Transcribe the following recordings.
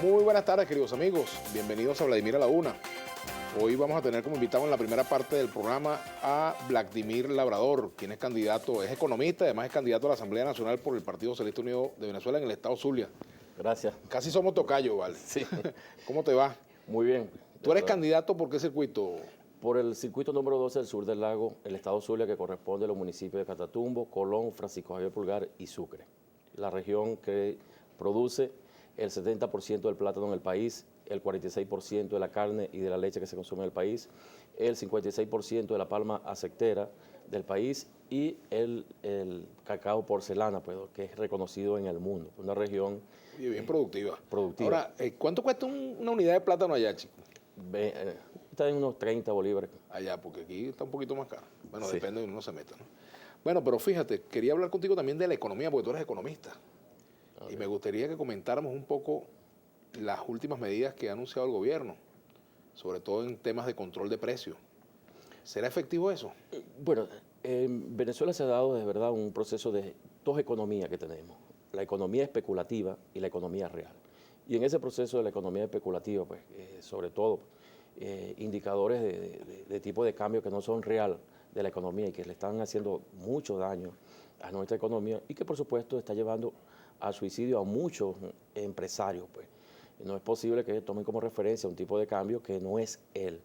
Muy buenas tardes, queridos amigos. Bienvenidos a Vladimir a la Una. Hoy vamos a tener como invitado en la primera parte del programa a Vladimir Labrador, quien es candidato, es economista, además es candidato a la Asamblea Nacional por el Partido Socialista Unido de Venezuela en el estado Zulia. Gracias. Casi somos tocayo, ¿vale? Sí. ¿Cómo te va? Muy bien. ¿Tú eres candidato por qué circuito? Por el circuito número 12 del sur del lago, el estado Zulia, que corresponde a los municipios de Catatumbo, Colón, Francisco Javier Pulgar y Sucre. La región que produce el 70% del plátano en el país, el 46% de la carne y de la leche que se consume en el país, el 56% de la palma aceitera del país y el cacao porcelana, pues, que es reconocido en el mundo. Una región Bien productiva. productiva. Ahora, ¿cuánto cuesta una unidad de plátano allá, chico? Está en unos 30 bolívares. Allá, porque aquí está un poquito más caro. Bueno, Sí. depende de donde uno se meta, ¿no? Bueno, pero fíjate, quería hablar contigo también de la economía, porque tú eres economista. Y me gustaría que comentáramos un poco las últimas medidas que ha anunciado el gobierno, sobre todo en temas de control de precios. ¿Será efectivo eso? Bueno, en Venezuela se ha dado de verdad un proceso de dos economías que tenemos, la economía especulativa y la economía real. Y en ese proceso de la economía especulativa, pues, sobre todo, indicadores de tipo de cambio que no son real de la economía y que le están haciendo mucho daño a nuestra economía y que por supuesto está llevando al suicidio a muchos empresarios, pues. No es posible que tomen como referencia un tipo de cambio que no es él,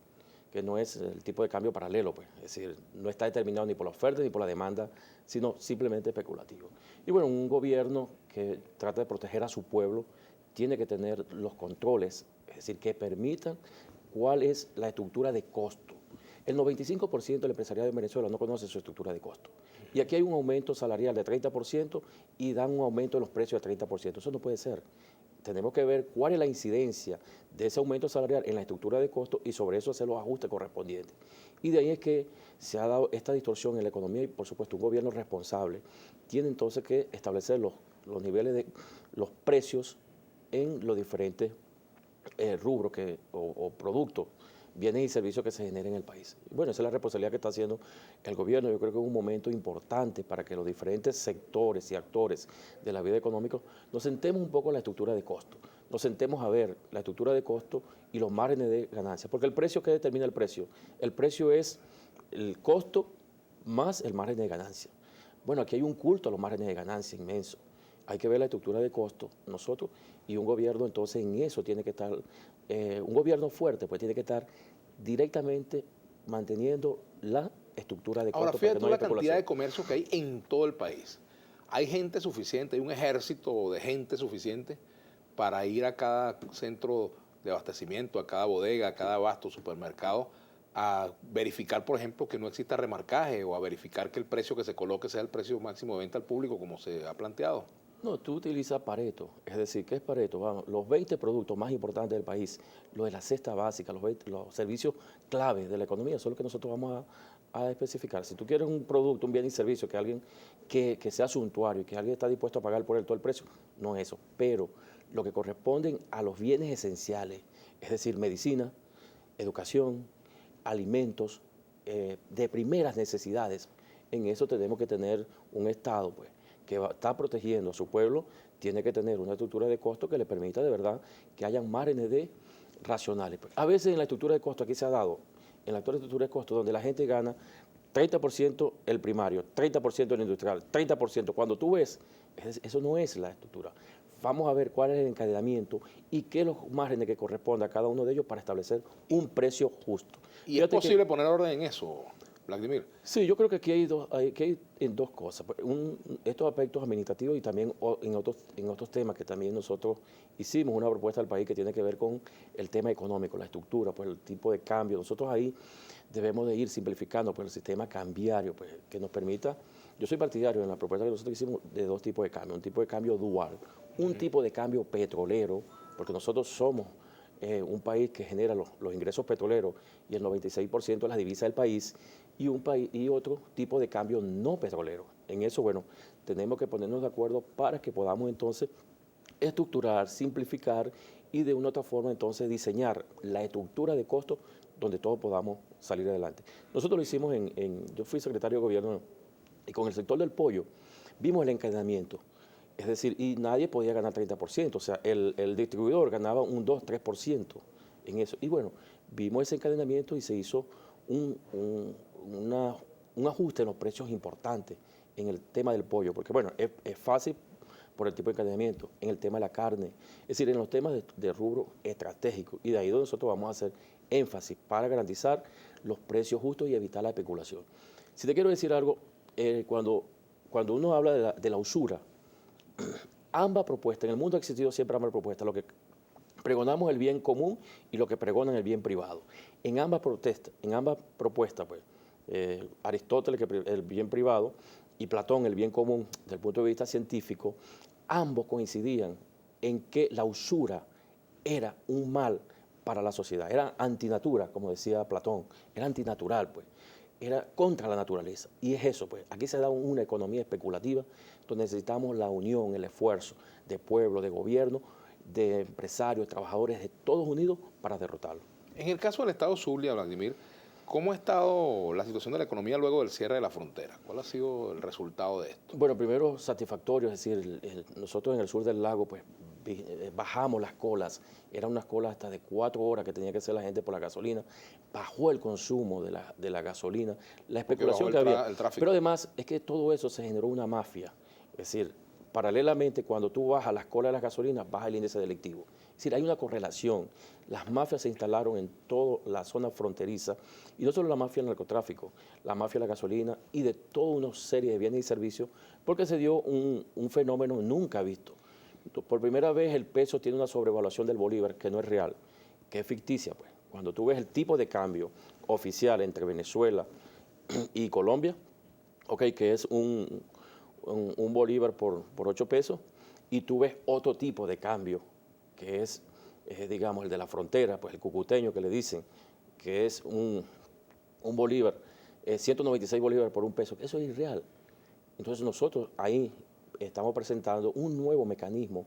que no es el tipo de cambio paralelo, pues. Es decir, no está determinado ni por la oferta ni por la demanda, sino simplemente especulativo. Y bueno, un gobierno que trata de proteger a su pueblo tiene que tener los controles, es decir, que permitan cuál es la estructura de costo. El 95% del empresariado de Venezuela no conoce su estructura de costo. Y aquí hay un aumento salarial de 30% y dan un aumento de los precios de 30%. Eso no puede ser. Tenemos que ver cuál es la incidencia de ese aumento salarial en la estructura de costo y sobre eso hacer los ajustes correspondientes. Y de ahí es que se ha dado esta distorsión en la economía y, por supuesto, un gobierno responsable tiene entonces que establecer los niveles de los precios en los diferentes rubros o productos, bienes y servicios que se generen en el país. Bueno, esa es la responsabilidad que está haciendo el gobierno. Yo creo que es un momento importante para que los diferentes sectores y actores de la vida económica nos sentemos un poco en la estructura de costo, nos sentemos a ver la estructura de costo y los márgenes de ganancia, porque el precio, ¿qué determina el precio? El precio es el costo más el margen de ganancia. Bueno, aquí hay un culto a los márgenes de ganancia inmenso. Hay que ver la estructura de costo, nosotros, y un gobierno entonces en eso tiene que estar, un gobierno fuerte pues tiene que estar directamente manteniendo la estructura de Ahora, costo para fíjate que tú no haya la cantidad de especulación. comercio que hay en todo el país. Hay gente suficiente, hay un ejército de gente suficiente para ir a cada centro de abastecimiento, a cada bodega, a cada abasto, supermercado, a verificar, por ejemplo, que no exista remarcaje o a verificar que el precio que se coloque sea el precio máximo de venta al público, como se ha planteado. No, tú utilizas Pareto, es decir, ¿qué es Pareto? Vamos, los 20 productos más importantes del país, los de la cesta básica, los servicios clave de la economía, son los que nosotros vamos a especificar. Si tú quieres un producto, un bien y servicio que alguien que sea suntuario y que alguien está dispuesto a pagar por él todo el precio, no es eso. Pero lo que corresponden a los bienes esenciales, es decir, medicina, educación, alimentos, de primeras necesidades, en eso tenemos que tener un Estado, pues, que está protegiendo a su pueblo, tiene que tener una estructura de costo que le permita de verdad que hayan márgenes de racionales. Pues, a veces en la estructura de costo, aquí se ha dado, en la actual estructura de costo, donde la gente gana 30% el primario, 30% el industrial, 30%. Cuando tú ves, eso no es la estructura. Vamos a ver cuál es el encadenamiento y qué es los márgenes que corresponde a cada uno de ellos para establecer un precio justo. ¿Y es posible poner orden en eso, Vladimir? Sí, yo creo que aquí hay en dos cosas. Pues, estos aspectos administrativos y también en otros temas que también nosotros hicimos una propuesta al país que tiene que ver con el tema económico, la estructura, pues el tipo de cambio. Nosotros ahí debemos de ir simplificando pues, el sistema cambiario, pues, que nos permita. Yo soy partidario en la propuesta que nosotros hicimos de dos tipos de cambio. Un tipo de cambio dual, un tipo de cambio petrolero, porque nosotros somos un país que genera los ingresos petroleros y el 96% de las divisas del país, y otro tipo de cambio no petrolero. En eso, bueno, tenemos que ponernos de acuerdo para que podamos entonces estructurar, simplificar y de una u otra forma entonces diseñar la estructura de costos donde todos podamos salir adelante. Nosotros lo hicimos yo fui secretario de gobierno y con el sector del pollo vimos el encadenamiento. Es decir, y nadie podía ganar 30%, o sea, el distribuidor ganaba un 2-3% en eso. Y bueno, vimos ese encadenamiento y se hizo un ajuste en los precios importantes en el tema del pollo, porque bueno, es fácil por el tipo de encadenamiento, en el tema de la carne, es decir, en los temas de rubro estratégico, y de ahí donde nosotros vamos a hacer énfasis para garantizar los precios justos y evitar la especulación. Si te quiero decir algo, cuando uno habla de la usura, ambas propuestas, en el mundo ha existido siempre ambas propuestas, lo que pregonamos el bien común y lo que pregonan el bien privado. En ambas propuestas, pues, Aristóteles, el bien privado, y Platón, el bien común, desde el punto de vista científico, ambos coincidían en que la usura era un mal para la sociedad, era antinatura, como decía Platón, era antinatural, pues, era contra la naturaleza. Y es eso, pues, aquí se da una economía especulativa donde necesitamos la unión, el esfuerzo de pueblo, de gobierno, de empresarios, trabajadores, de todos unidos para derrotarlo. En el caso del Estado Zulia, Vladimir, ¿cómo ha estado la situación de la economía luego del cierre de la frontera? ¿Cuál ha sido el resultado de esto? Bueno, primero satisfactorio, es decir, nosotros en el sur del lago pues bajamos las colas, eran unas colas hasta de 4 horas que tenía que hacer la gente por la gasolina, bajó el consumo de la gasolina, la especulación que había. El tráfico. Pero además es que todo eso se generó una mafia, es decir, paralelamente cuando tú bajas las colas de las gasolinas, baja el índice delictivo. Es decir, hay una correlación. Las mafias se instalaron en toda la zona fronteriza, y no solo la mafia del narcotráfico, la mafia de la gasolina y de toda una serie de bienes y servicios, porque se dio un fenómeno nunca visto. Por primera vez el peso tiene una sobrevaluación del bolívar que no es real, que es ficticia, pues. Cuando tú ves el tipo de cambio oficial entre Venezuela y Colombia, que es un bolívar por 8 pesos, y tú ves otro tipo de cambio, que es, digamos, el de la frontera, pues el cucuteño que le dicen, que es un bolívar, 196 bolívares por 1 peso, eso es irreal. Entonces nosotros ahí estamos presentando un nuevo mecanismo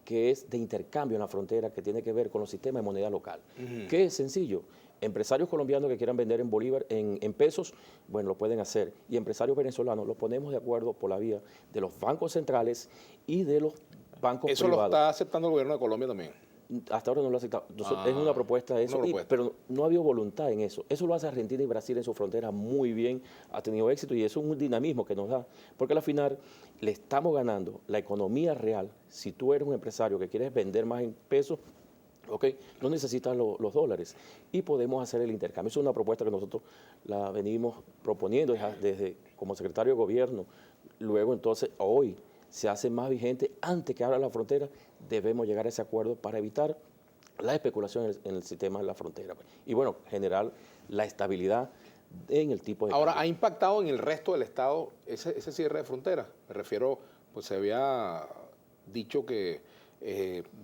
que es de intercambio en la frontera, que tiene que ver con los sistemas de moneda local, que es sencillo. Empresarios colombianos que quieran vender en bolívar, en pesos, bueno, lo pueden hacer. Y empresarios venezolanos lo ponemos de acuerdo por la vía de los bancos centrales y de los bancos privados. ¿Eso lo está aceptando el gobierno de Colombia también? Hasta ahora no lo ha aceptado. Es una propuesta de eso, pero no ha habido voluntad en eso. Eso lo hace Argentina y Brasil en su frontera muy bien, ha tenido éxito, y eso es un dinamismo que nos da. Porque al final le estamos ganando la economía real. Si tú eres un empresario que quieres vender más en pesos, no necesitas los dólares y podemos hacer el intercambio. Esa es una propuesta que nosotros la venimos proponiendo desde como secretario de gobierno. Luego entonces hoy se hace más vigente. Antes que abra la frontera debemos llegar a ese acuerdo para evitar la especulación en el sistema de la frontera y bueno, generar la estabilidad en el tipo de Ahora, cambio. ¿ha impactado en el resto del Estado ese cierre de frontera? Me refiero, pues se había dicho que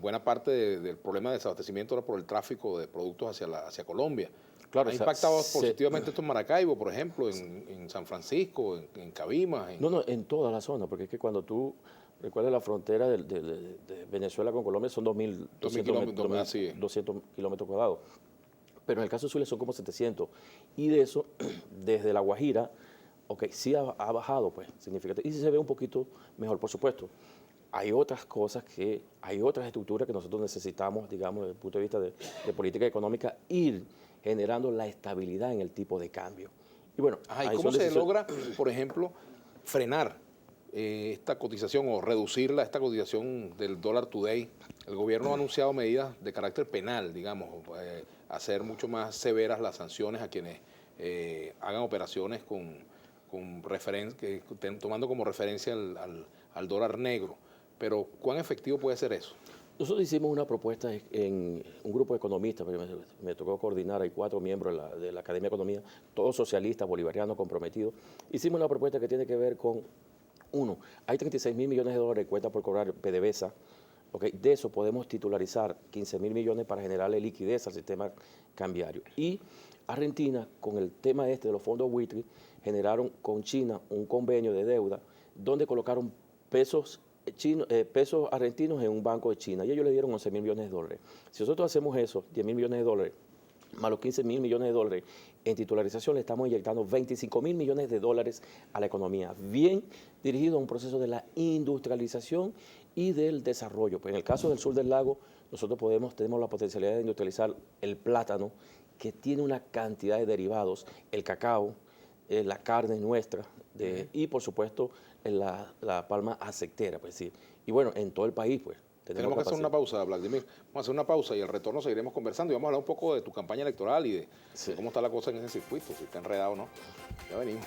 buena parte del problema de desabastecimiento era por el tráfico de productos hacia Colombia. Claro, ¿Ha impactado positivamente esto en Maracaibo, por ejemplo, en San Francisco, en Cabimas? No, en toda la zona, porque es que cuando tú recuerdas la frontera de Venezuela con Colombia son 200 kilómetros cuadrados, pero en el caso de Zulia son como 700, y de eso, desde La Guajira, sí ha bajado, pues, significativamente, y sí se ve un poquito mejor, por supuesto. Hay otras cosas hay otras estructuras que nosotros necesitamos, digamos, desde el punto de vista de política económica, ir generando la estabilidad en el tipo de cambio. Y bueno, ¿y cómo se logra, por ejemplo, frenar esta cotización o reducirla, esta cotización del dólar today? El gobierno ha anunciado medidas de carácter penal, digamos, hacer mucho más severas las sanciones a quienes hagan operaciones tomando como referencia al dólar negro. Pero ¿cuán efectivo puede ser eso? Nosotros hicimos una propuesta en un grupo de economistas, porque me tocó coordinar, hay 4 miembros de la Academia de Economía, todos socialistas, bolivarianos, comprometidos. Hicimos una propuesta que tiene que ver con, hay 36.000 millones de dólares que cuesta por cobrar PDVSA. De eso podemos titularizar 15.000 millones para generarle liquidez al sistema cambiario. Y Argentina, con el tema de los fondos buitres, generaron con China un convenio de deuda donde colocaron pesos argentinos en un banco de China, y ellos le dieron 11.000 millones de dólares. Si nosotros hacemos eso, 10.000 millones de dólares, más los 15.000 millones de dólares en titularización, le estamos inyectando 25.000 millones de dólares a la economía, bien dirigido a un proceso de la industrialización y del desarrollo. Pues en el caso del sur del lago, nosotros tenemos la potencialidad de industrializar el plátano, que tiene una cantidad de derivados, el cacao, la carne nuestra y, por supuesto, la palma aceitera. Pues, sí. Y bueno, en todo el país, pues. Tenemos que hacer una pausa, Vladimir. Vamos a hacer una pausa y al retorno seguiremos conversando y vamos a hablar un poco de tu campaña electoral y de cómo está la cosa en ese circuito, si está enredado o no. Ya venimos.